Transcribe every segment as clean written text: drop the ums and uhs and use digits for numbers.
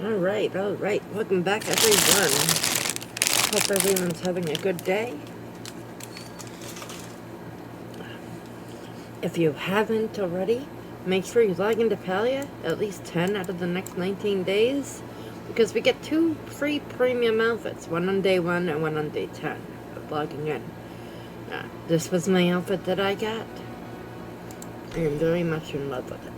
Alright. Welcome back, everyone. Hope everyone's having a good day. If you haven't already, make sure you log into Palia at least 10 out of the next 19 days, because we get 2 free premium outfits, one on day 1 and one on day 10 of logging in. This was my outfit that I got. I am very much in love with it.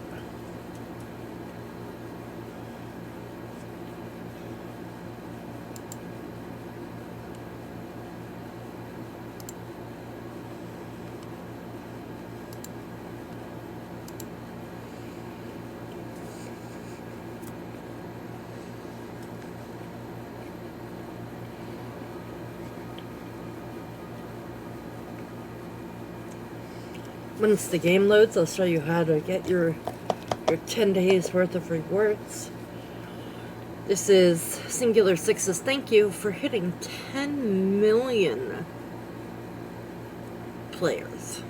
Once the game loads, I'll show you how to get your 10 days worth of rewards. This is Singular Sixes. Thank you for hitting 10 million players.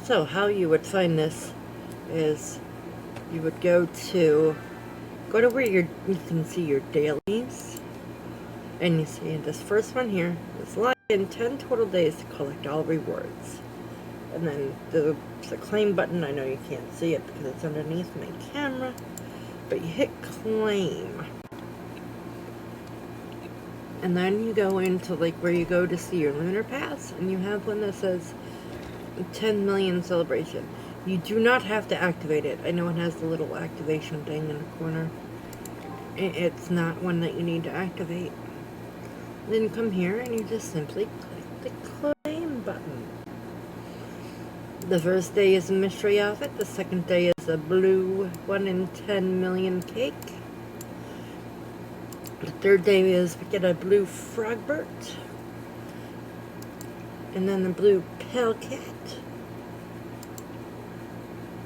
So how you would find this is you would go to where you can see your dailies, and you see this first one here is log in 10 total days to collect all rewards. And then there's a claim button. I know you can't see it because it's underneath my camera, but you hit claim. And then you go into where you go to see your lunar pass, and you have one that says 10 million celebration. You do not have to activate it. I know it has the little activation thing in the corner. It's not one that you need to activate. Then come here and you just simply click the claim button. The first day is a mystery outfit. The second day is a blue 1 in 10 million cake. The third day is we get a blue Frogbert. And then the blue Pale Cat.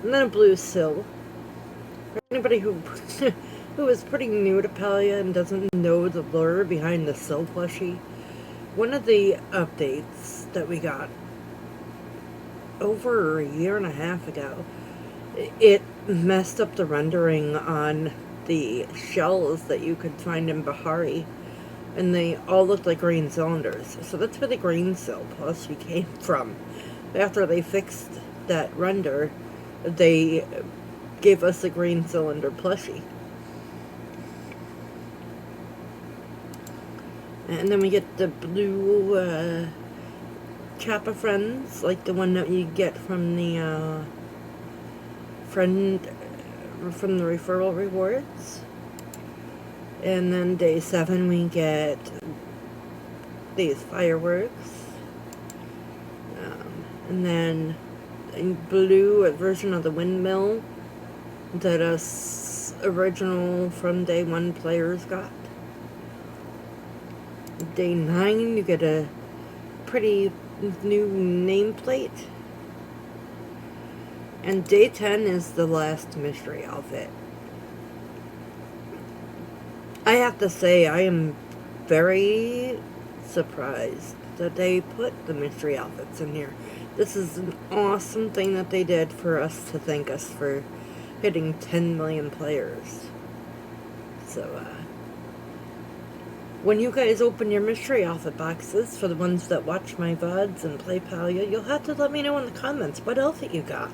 And then a blue Sill. For anybody who is pretty new to Palia and doesn't know the lore behind the Sill plushie, one of the updates that we got over a year and a half ago, it messed up the rendering on the shells that you could find in Bahari, and they all looked like green cylinders. So that's where the green Sill plushie came from. After they fixed that render, they gave us a green cylinder plushie. And then we get the blue Choppa Friends, like the one that you get from the from the referral rewards. And then day 7 we get these fireworks. And then in blue, a version of the windmill that us original from day 1 players got. Day 9 you get a pretty new nameplate. And day 10 is the last mystery outfit. I have to say, I am very surprised that they put the mystery outfits in here. This is an awesome thing that they did for us to thank us for hitting 10 million players. So, when you guys open your mystery outfit boxes, for the ones that watch my VODs and play Palia, you'll have to let me know in the comments what outfit you got.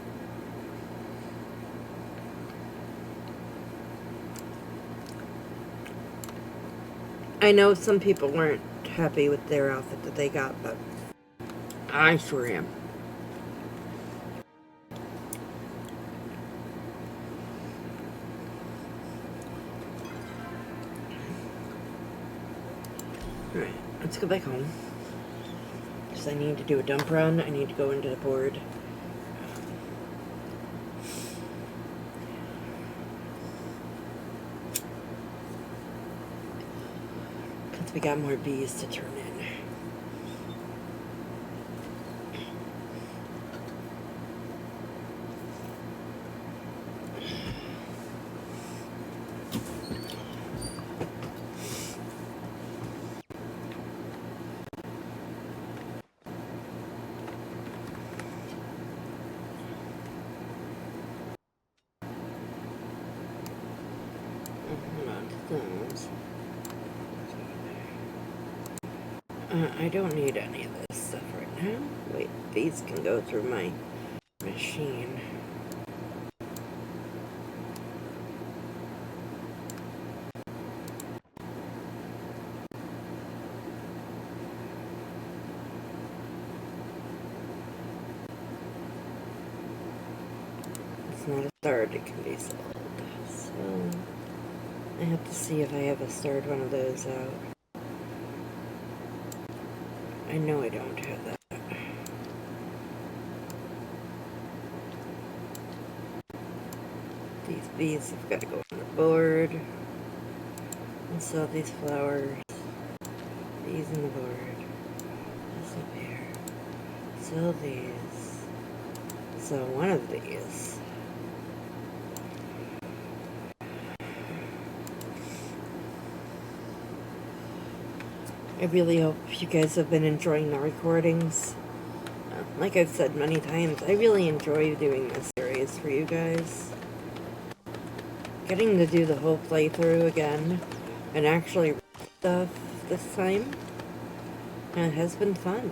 I know some people weren't happy with their outfit that they got, but I sure am. Alright, let's go back home. Because I need to do a dump run. I need to go into the board. Because we got more bees to turn in. those. I don't need any of this stuff right now. Wait, these can go through my machine. It's not a third, it can be sold. So I have to see if I have a third one of those out. I know I don't have that. These bees have got to go on the board. And sell these flowers. These in the board. This up here. Sell these. So one of these. I really hope you guys have been enjoying the recordings. Like I've said many times, I really enjoy doing this series for you guys. Getting to do the whole playthrough again and actually read stuff this time, it has been fun.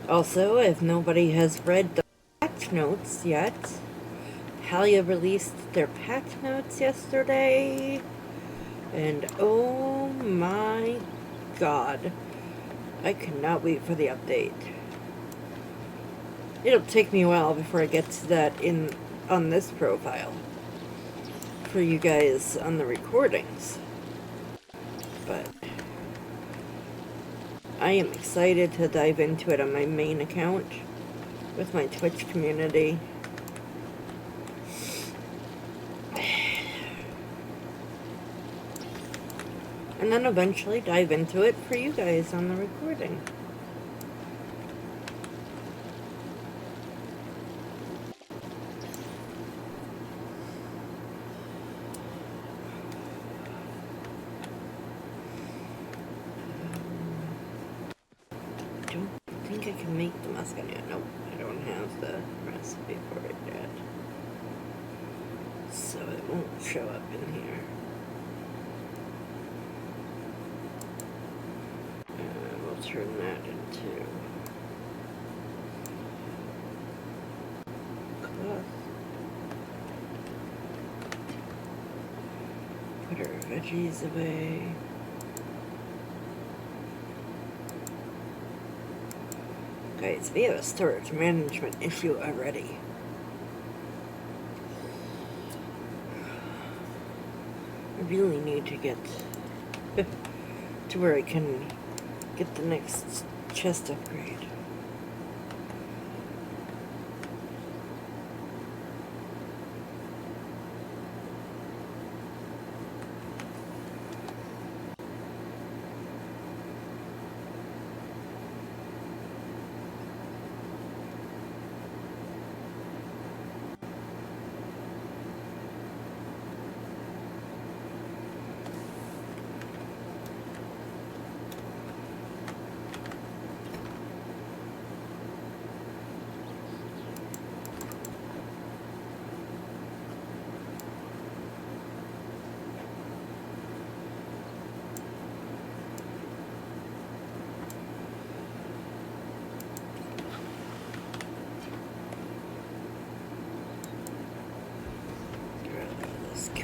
Also, if nobody has read the patch notes yet, Palia released their patch notes yesterday, and oh my god, I cannot wait for the update. It'll take me a while before I get to that on this profile for you guys on the recordings, but I am excited to dive into it on my main account with my Twitch community. And then eventually dive into it for you guys on the recording. I don't think I can make the muscadine. Nope, I don't have the recipe for it yet. So it won't show up in here. We'll turn that into cloth. Put our veggies away. Guys, we have a storage management issue already. I really need to get to where I can get the next chest upgrade.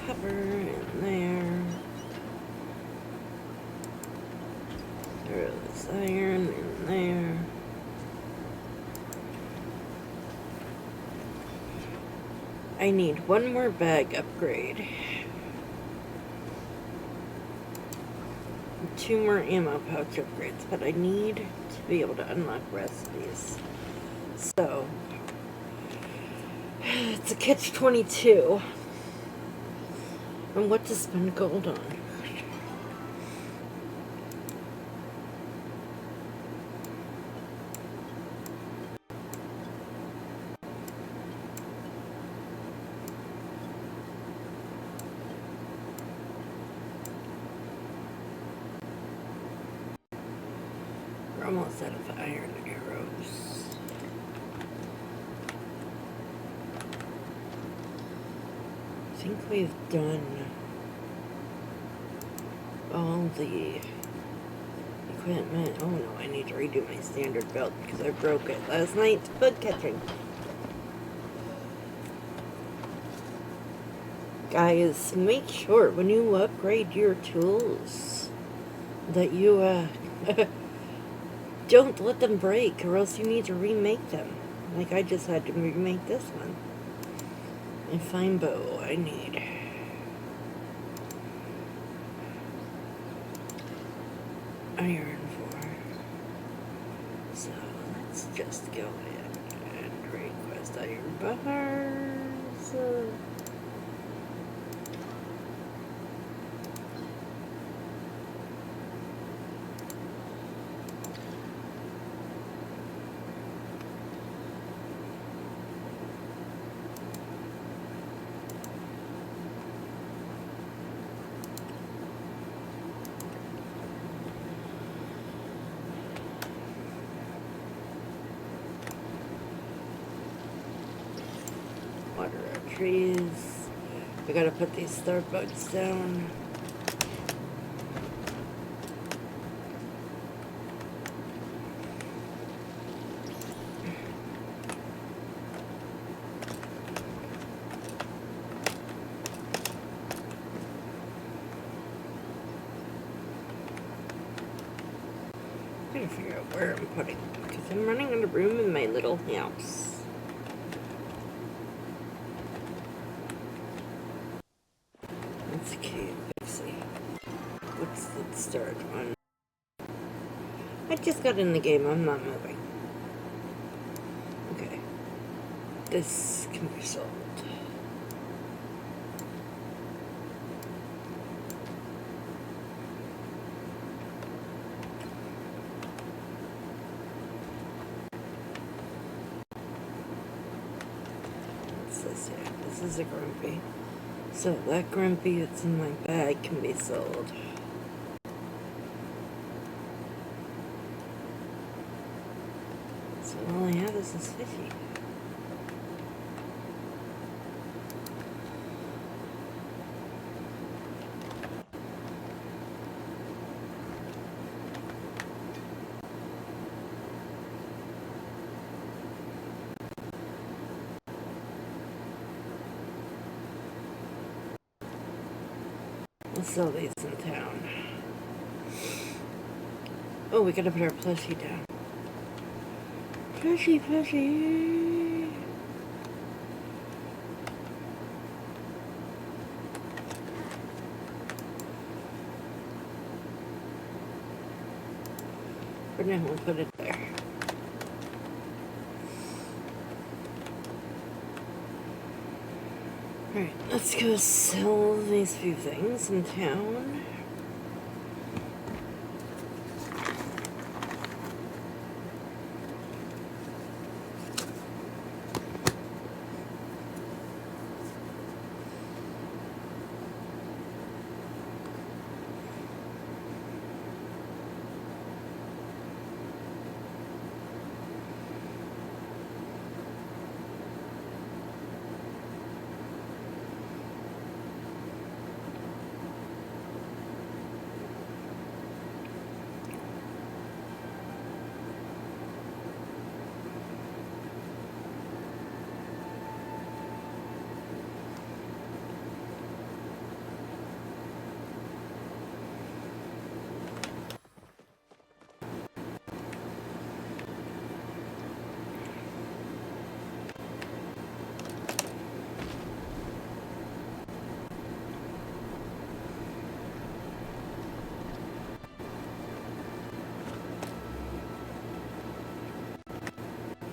Cover in there. There's iron in there. I need one more bag upgrade. 2 more ammo pouch upgrades, but I need to be able to unlock recipes. So, it's a catch-22. And what to spend gold on. We're almost out of iron arrows. think we've done all the equipment. Oh no, I need to redo my standard belt because I broke it last night bug catching. Guys, make sure when you upgrade your tools that you don't let them break, or else you need to remake them. Like I just had to remake this one. A fine bow I need. Iron 4. So let's just go in and request iron bars. Water our trees. We gotta put these star bugs down. I'm trying to figure out where I'm putting them because I'm running out of room in my little house. Let's see. Let's start on. I just got in the game. I'm not moving. Okay. This can be sold. What's this here? This is a grumpy. So that grumpy that's in my bag can be sold. So all I have is this fishy. Let's sell these in town. Oh, we gotta put our plushie down. Plushie, plushie. For now, we'll put it there. Alright, let's go sell these few things in town.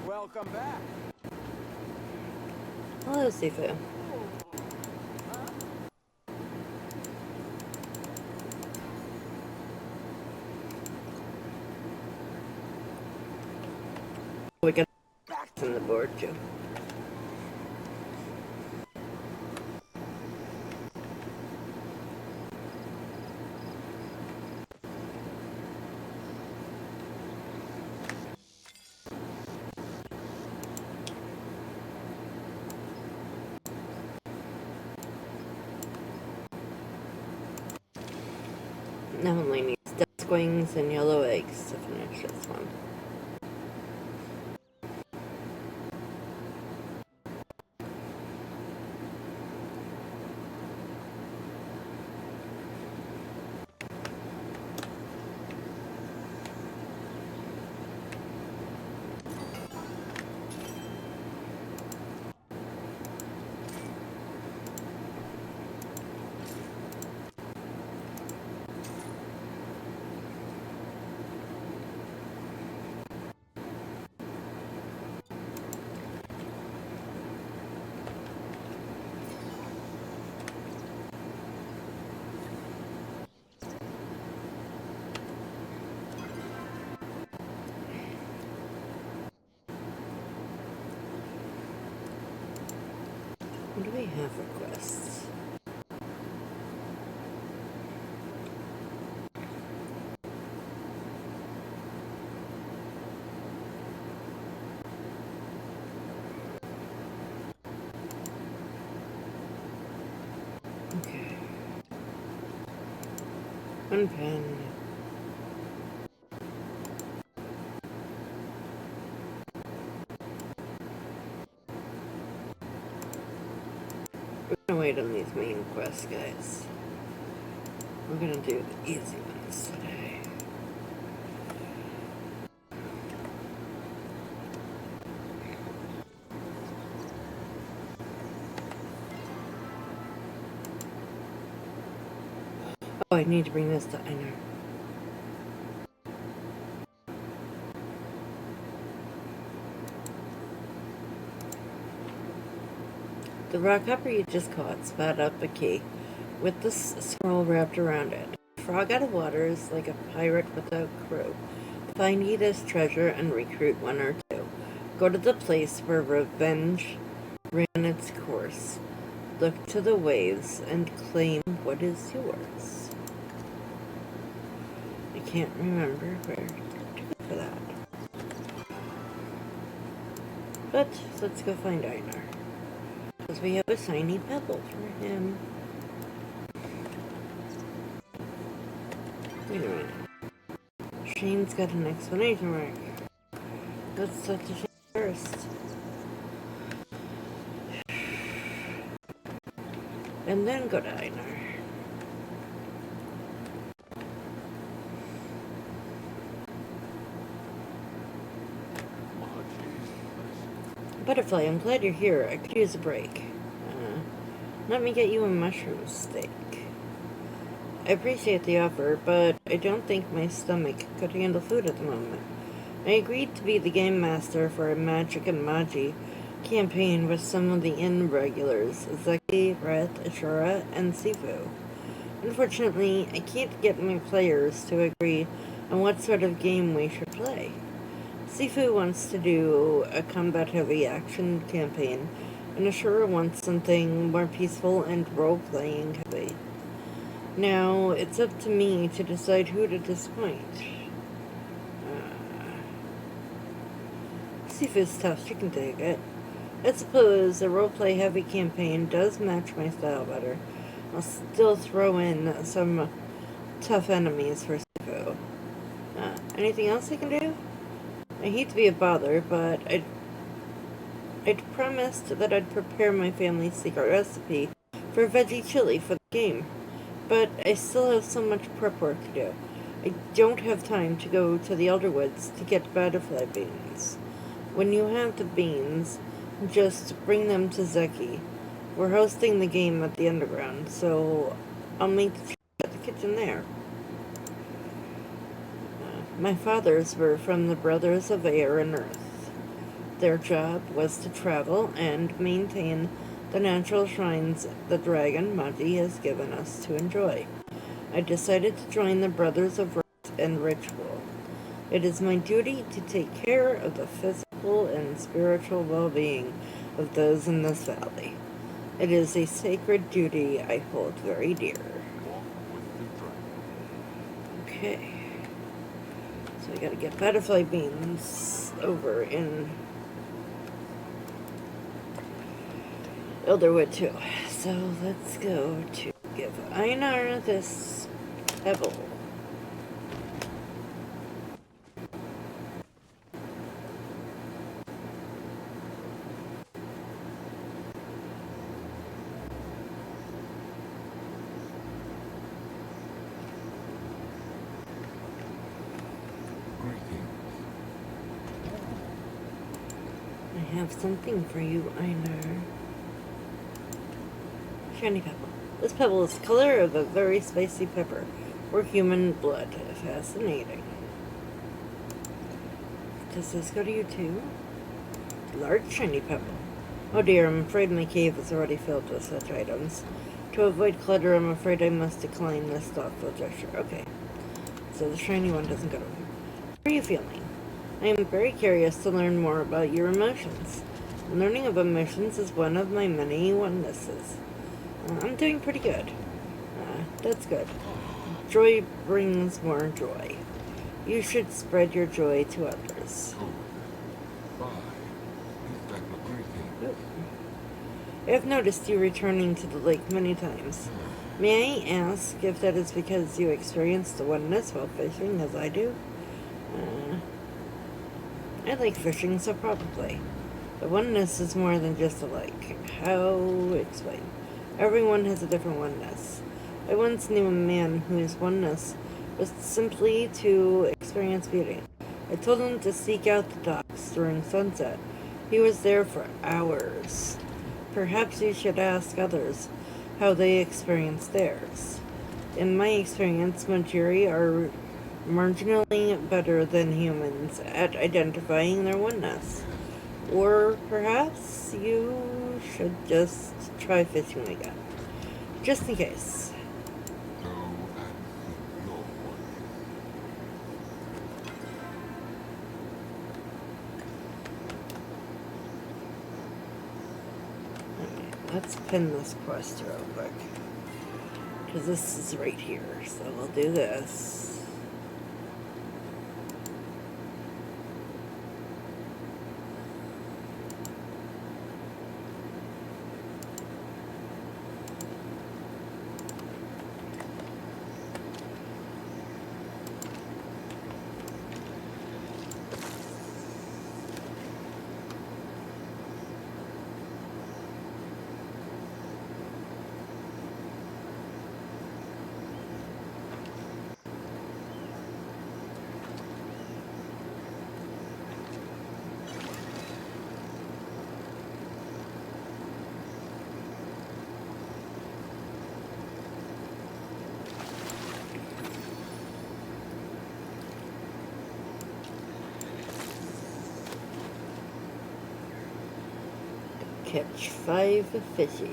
Welcome back. Hello, Sifu. We got on the board too. Now only needs dusk wings and yellow eggs to finish this one. What do we have requests? Okay. One pen. We're gonna wait on these main quests, guys. We're gonna do the easy ones today. Oh, I need to bring this to Einar. The rockhopper you just caught spat up a key with the scroll wrapped around it. Frog out of water is like a pirate without crew. Find Edith's treasure and recruit one or two. Go to the place where revenge ran its course. Look to the waves and claim what is yours. I can't remember where to go for that. But let's go find Einar. Because we have a shiny pebble for him. Wait a minute. Shane's got an exclamation mark. Let's talk to Shane first. And then go to Einar. Butterfly, I'm glad you're here. I could use a break. Let me get you a mushroom steak. I appreciate the offer, but I don't think my stomach could handle food at the moment. I agreed to be the game master for a Magic and Magi campaign with some of the inn regulars, Zeki, Reth, Ashura, and Sifu. Unfortunately, I can't get my players to agree on what sort of game we should play. Sifu wants to do a combat-heavy action campaign, and Ashura wants something more peaceful and role-playing heavy. Now, it's up to me to decide who to disappoint. Sifu's tough, she can take it. I suppose a roleplay heavy campaign does match my style better. I'll still throw in some tough enemies for Sifu. Anything else I can do? I hate to be a bother, but I'd promised that I'd prepare my family's secret recipe for veggie chili for the game. But I still have so much prep work to do. I don't have time to go to the Elderwoods to get butterfly beans. When you have the beans, just bring them to Zeki. We're hosting the game at the Underground, so I'll meet the at the kitchen there. My fathers were from the Brothers of Air and Earth. Their job was to travel and maintain the natural shrines the dragon Magi has given us to enjoy. I decided to join the Brothers of Rite and Ritual. It is my duty to take care of the physical and spiritual well-being of those in this valley. It is a sacred duty I hold very dear. Okay. So we gotta get butterfly beans over in Elderwood too. So let's go to give Einar this pebble. have something for you, Einar. Shiny pebble. This pebble is the color of a very spicy pepper, or human blood. Fascinating. Does this go to you too? Large shiny pebble. Oh dear, I'm afraid my cave is already filled with such items. To avoid clutter, I'm afraid I must decline this thoughtful gesture. Okay. So the shiny one doesn't go to him. How are you feeling? I am very curious to learn more about your emotions. Learning of emotions is one of my many onenesses. I'm doing pretty good. That's good. Joy brings more joy. You should spread your joy to others. Oop. I have noticed you returning to the lake many times. May I ask if that is because you experienced the oneness while fishing, as I do? I like fishing, so probably. The oneness is more than just a like. How explain? Everyone has a different oneness. I once knew a man whose oneness was simply to experience beauty. I told him to seek out the docks during sunset. He was there for hours. Perhaps you should ask others how they experience theirs. In my experience, Majiri are marginally better than humans at identifying their oneness. Or perhaps you should just try fishing again. Just in case. Okay, let's pin this quest real quick. Because this is right here, so we'll do this. Catch 5 fishes.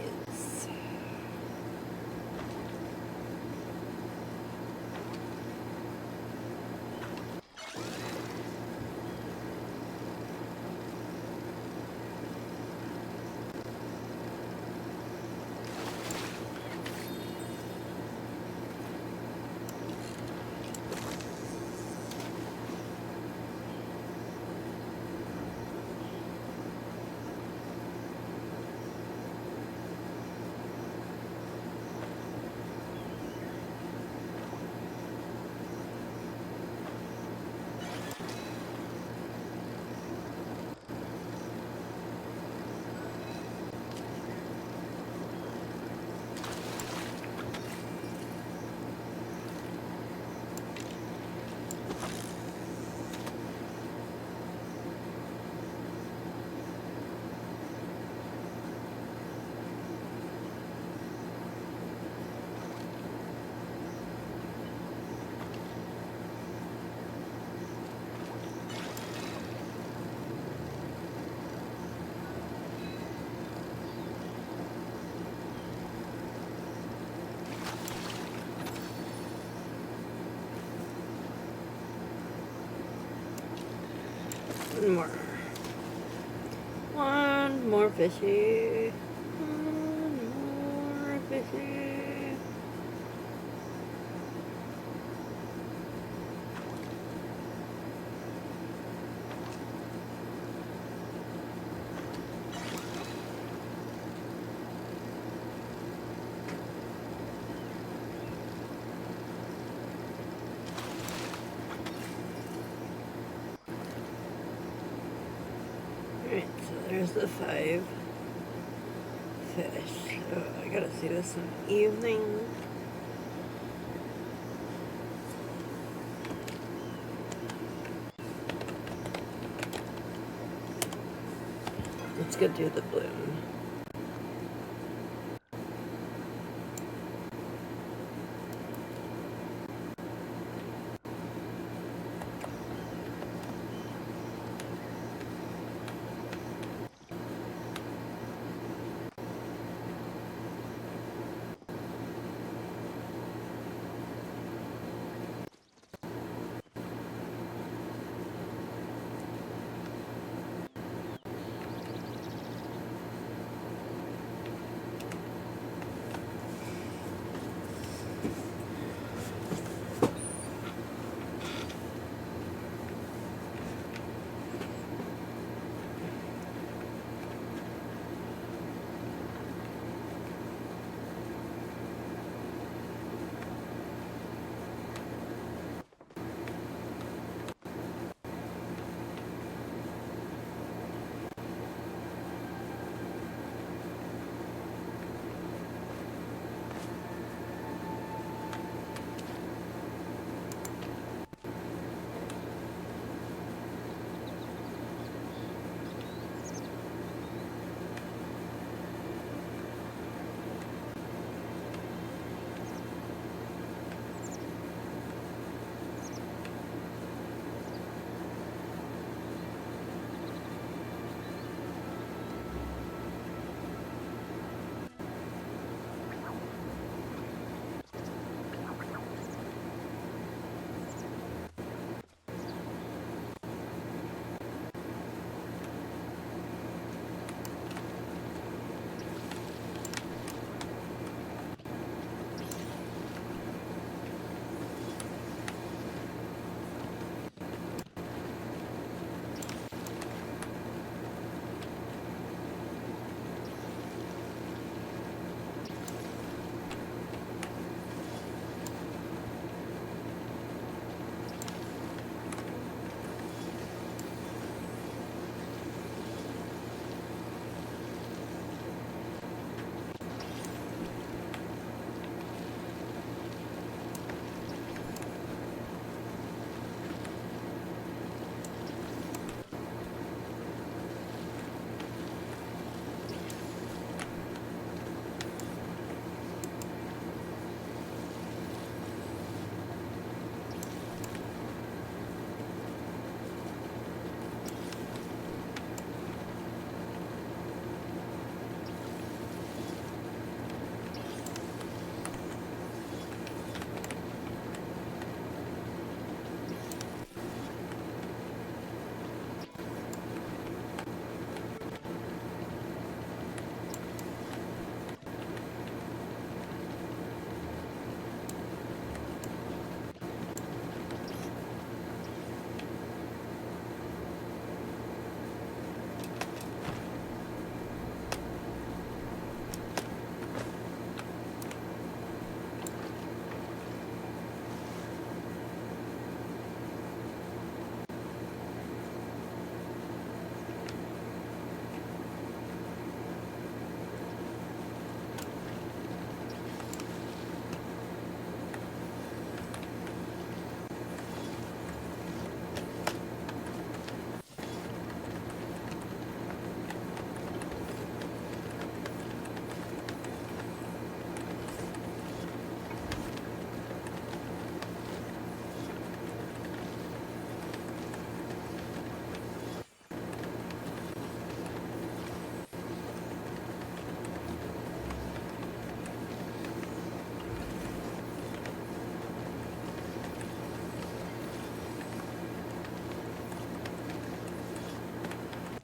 One more. One more fishy. One more fishy. Alright, so there's the 5 fish. Oh, I gotta see this in the evening. go do the bloom.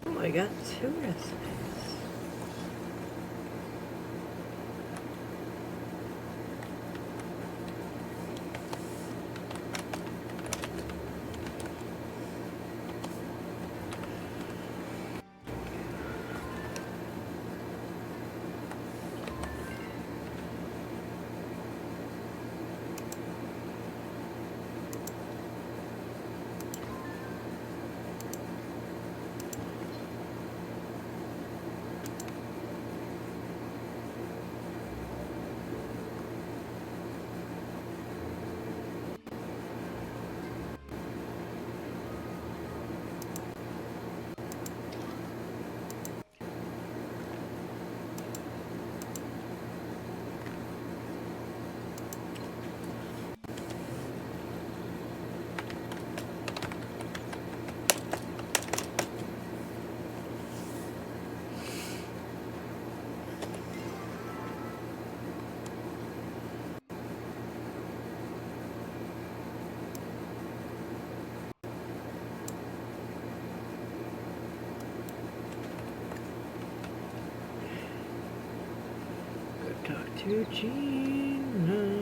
Oh, I got 2 recipes. to Gina.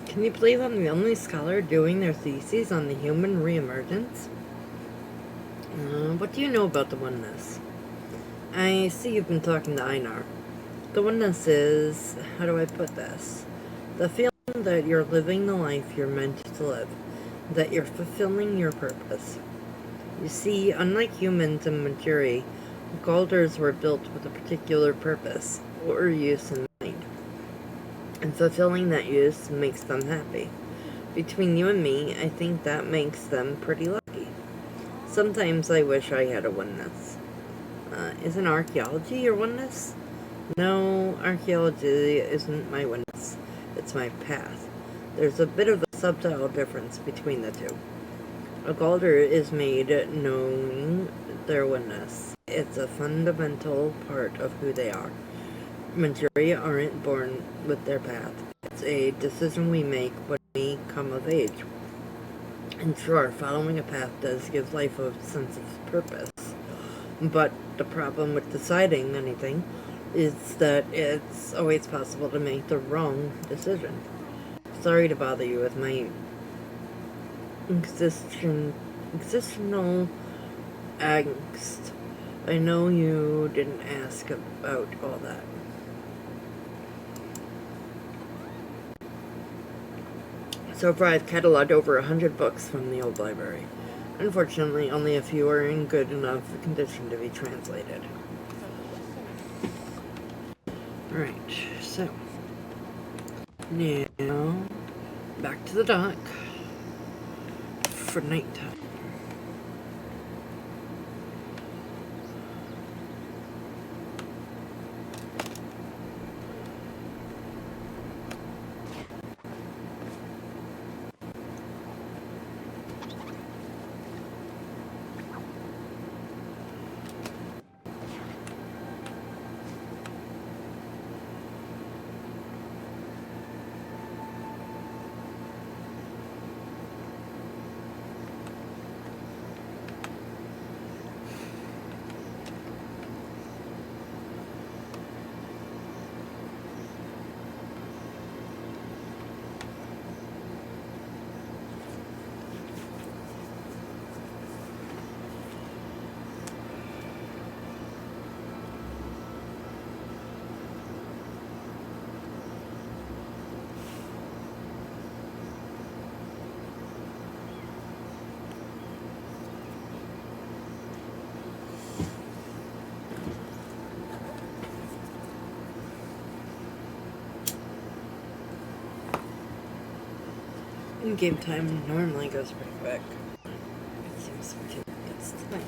Can you believe I'm the only scholar doing their theses on the human reemergence? What do you know about the oneness? I see you've been talking to Einar. The oneness is, how do I put this? The feeling that you're living the life you're meant to live, that you're fulfilling your purpose. You see, unlike humans and Maturi, Galders were built with a particular purpose or use in mind. And fulfilling that use makes them happy. Between you and me, I think that makes them pretty lucky. Sometimes I wish I had a oneness. Isn't archaeology your oneness? No, archaeology isn't my oneness. It's my path. There's a bit of a subtle difference between the two. A Galder is made knowing their oneness. It's a fundamental part of who they are. Majority aren't born with their path. It's a decision we make when we come of age. And sure, following a path does give life a sense of purpose. But the problem with deciding anything is that it's always possible to make the wrong decision. Sorry to bother you with my existential angst. I know you didn't ask about all that. So far, I've cataloged over 100 books from the old library. Unfortunately, only a few are in good enough condition to be translated. Alright, so now back to the dock for nighttime. In-game time normally goes pretty quick. It seems to be tonight.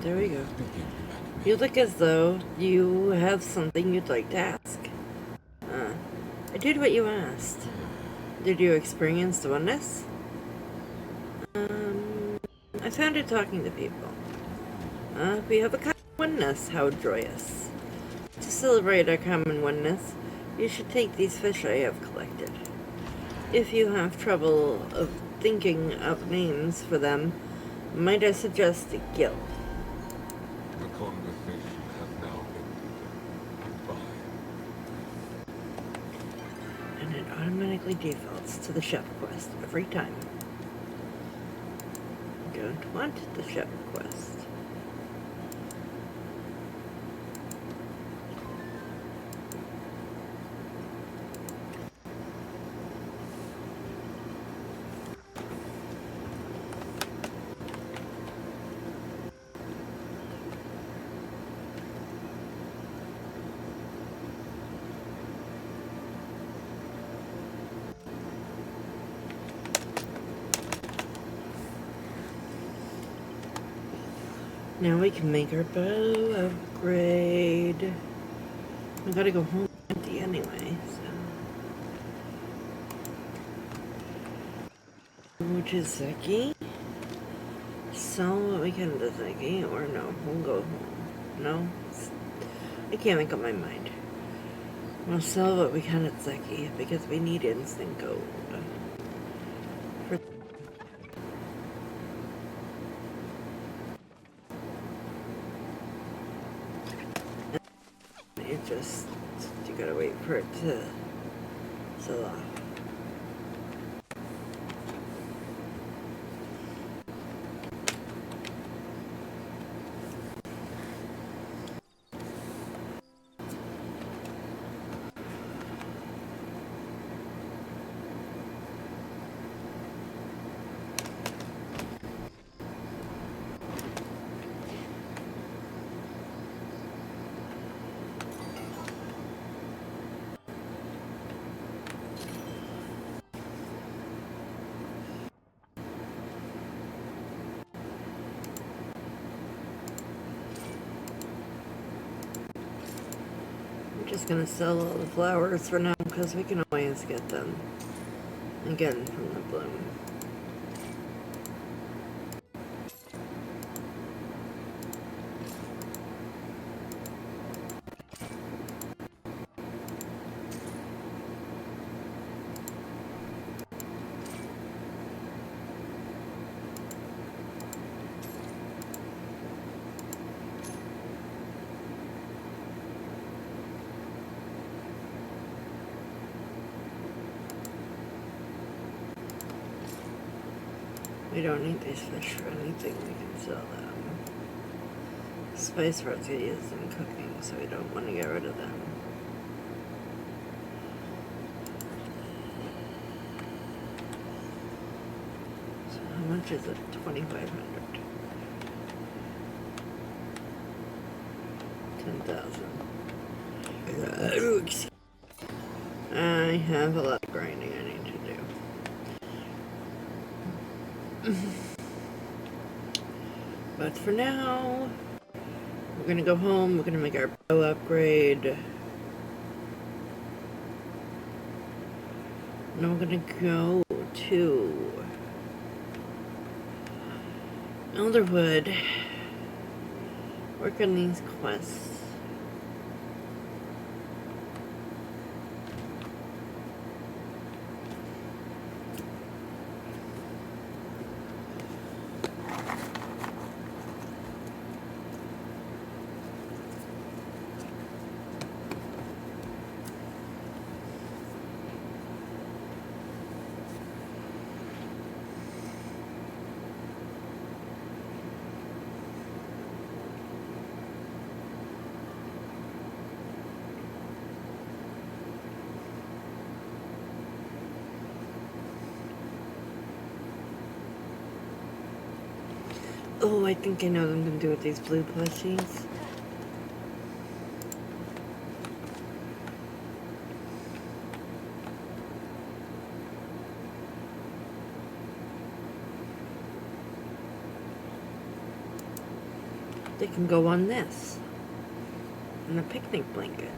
There we go. You look as though you have something you'd like to ask. I did what you asked. Did you experience the oneness? I found it talking to people. We have a common oneness, how joyous. To celebrate our common oneness, you should take these fish I have collected. If you have trouble of thinking of names for them, might I suggest a gill? The conversation has now ended. Goodbye. And it automatically defaults to the chef quest every time. Don't want the chef quest. Now we can make our bow upgrade. We gotta go home empty anyway, so. Which is Zeki. Sell what we can to Zeki, or no, we'll go home. No? I can't make up my mind. We'll sell what we can at Zeki because we need instant gold. It just, you gotta wait for it to sell off. I'm just gonna sell all the flowers for now because we can always get them again from the bloom. We don't need these fish for anything, we can sell them. Spice rods get used in cooking, so we don't want to get rid of them. So how much is it? 2,500. 10,000. I have a lot of grinding I need to do. But for now, we're gonna go home, we're gonna make our bow upgrade. And we're gonna go to Elderwood, work on these quests. Oh, I think I know what I'm gonna do with these blue plushies. They can go on this. And a picnic blanket.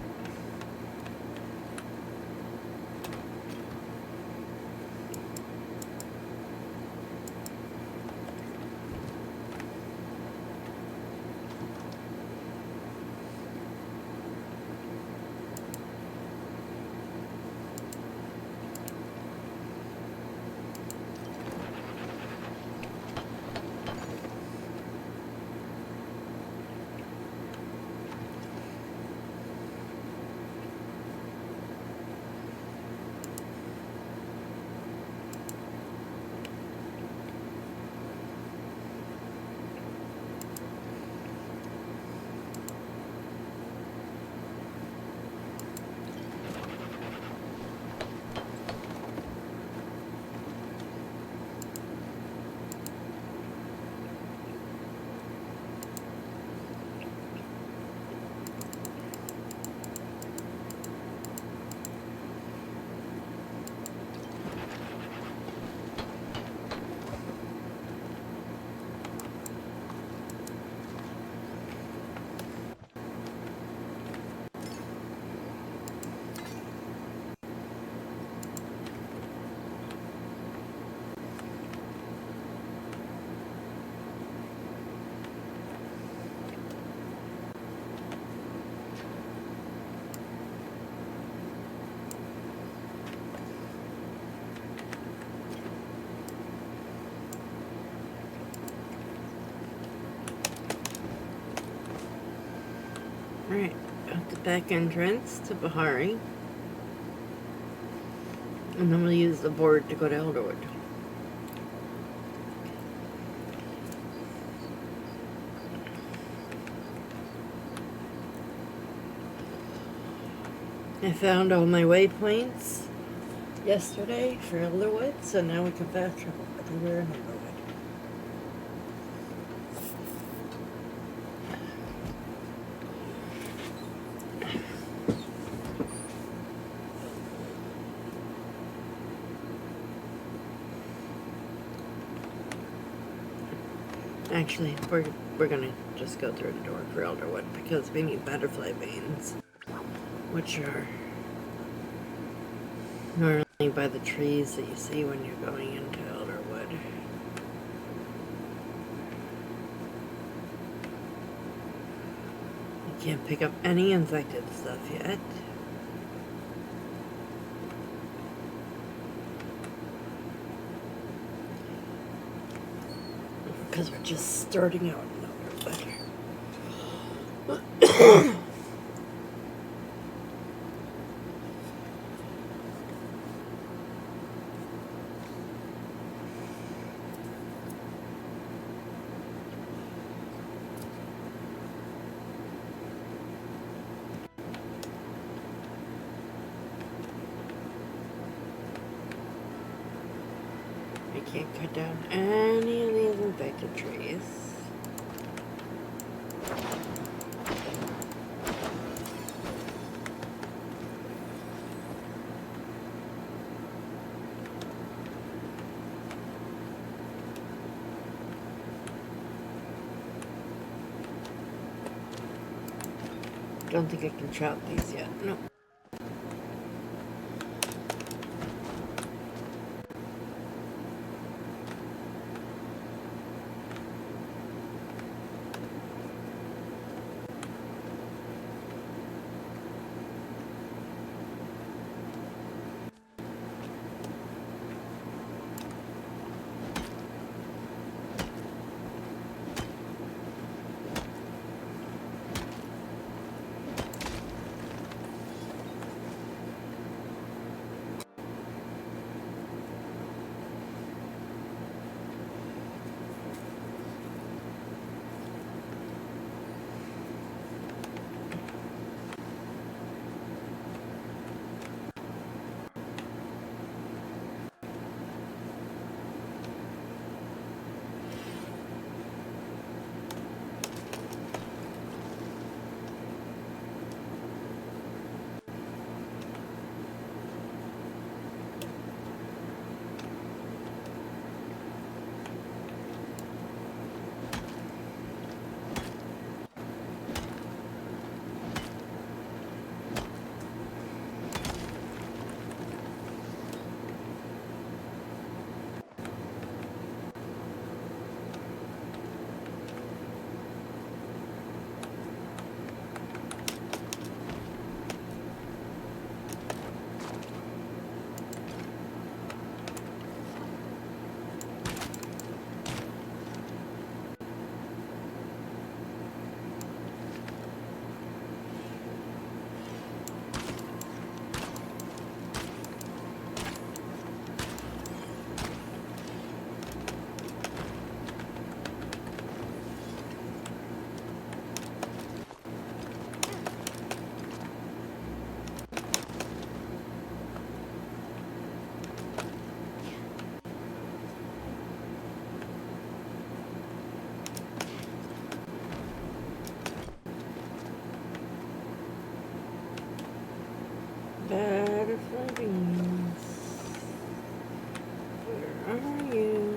Alright, at the back entrance to Bahari. And then we'll use the board to go to Elderwood. I found all my waypoints yesterday for Elderwood, so now we can fast travel everywhere in Elderwood. Actually, we're gonna just go through the door for Elderwood because we need butterfly veins, which are normally by the trees that you see when you're going into Elderwood. You can't pick up any infected stuff yet. Because we're just starting out in Elderwood. We can't cut down any of these infected trees. Don't think I can chop these yet. No. Butterfly beans. Where are you?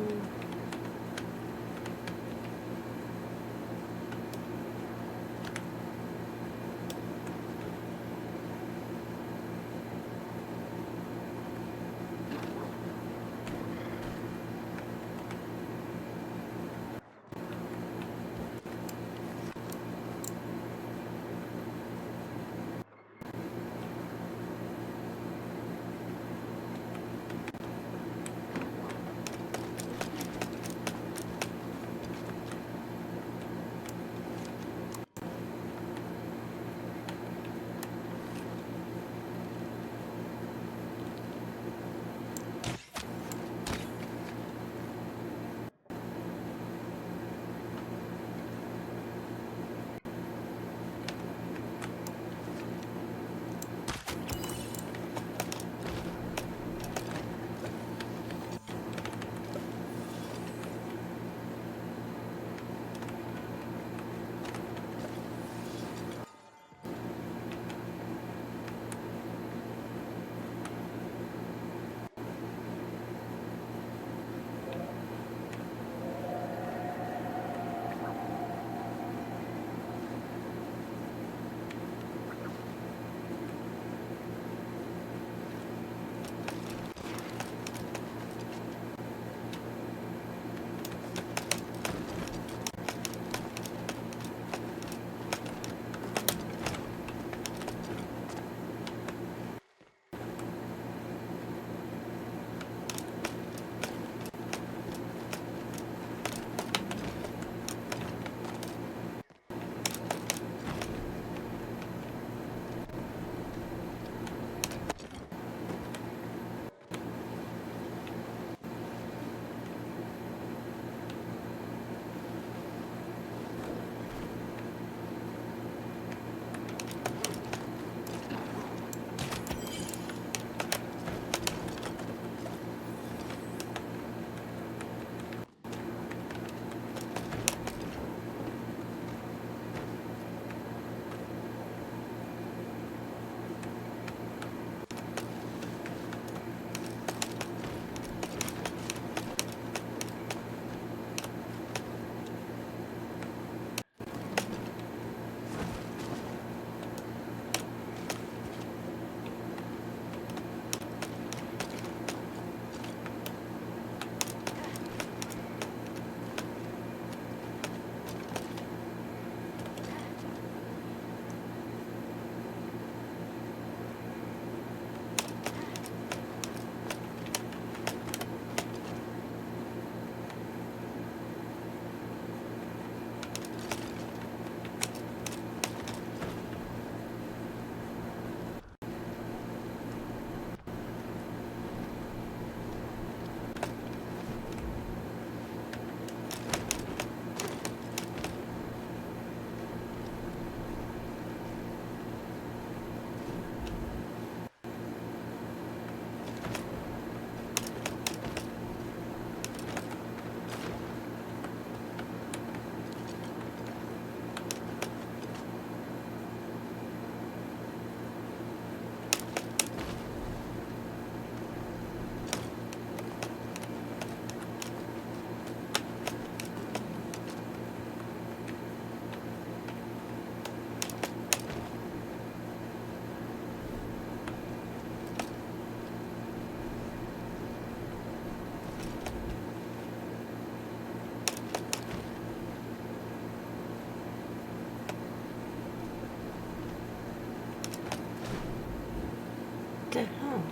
What the hell?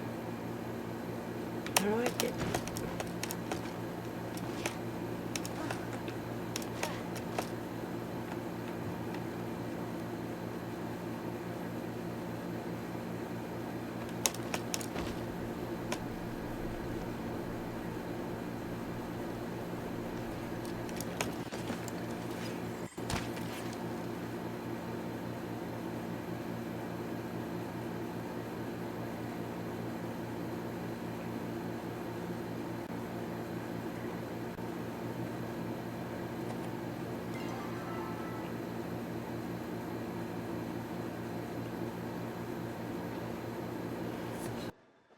How do I get...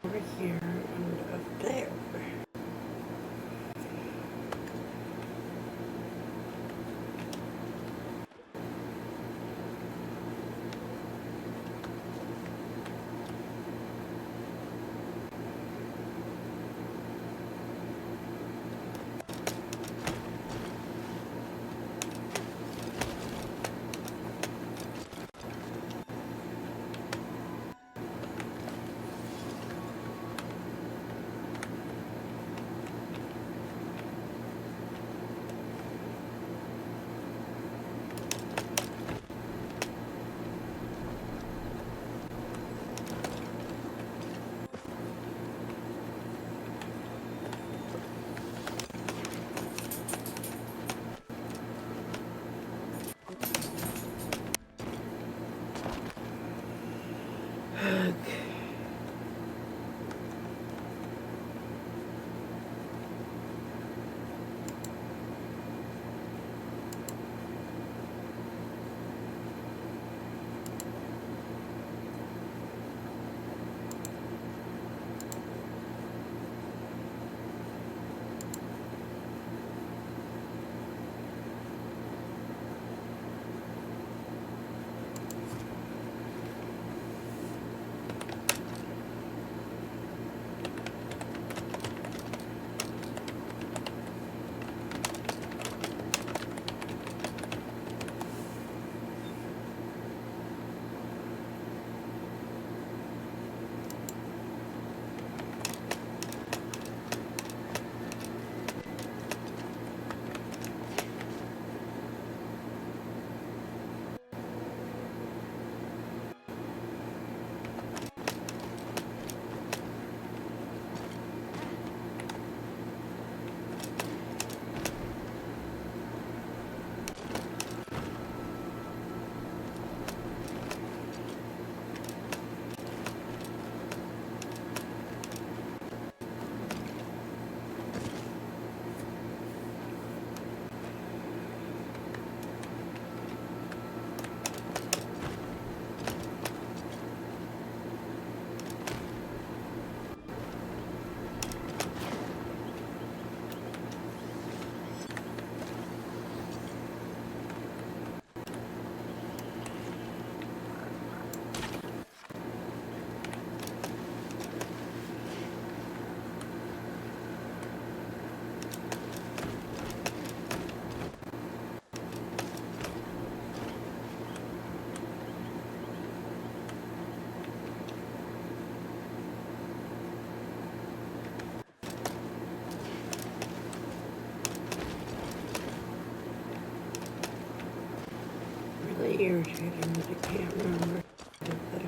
over here and up there. Really irritating that I can't remember to do better.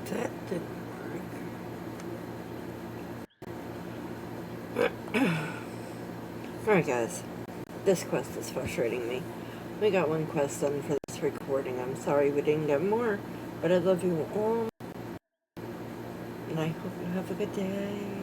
That didn't work. Alright guys, This quest is frustrating me. We got one quest done for this recording. I'm sorry we didn't get more, but I love you all. And I hope you have a good day.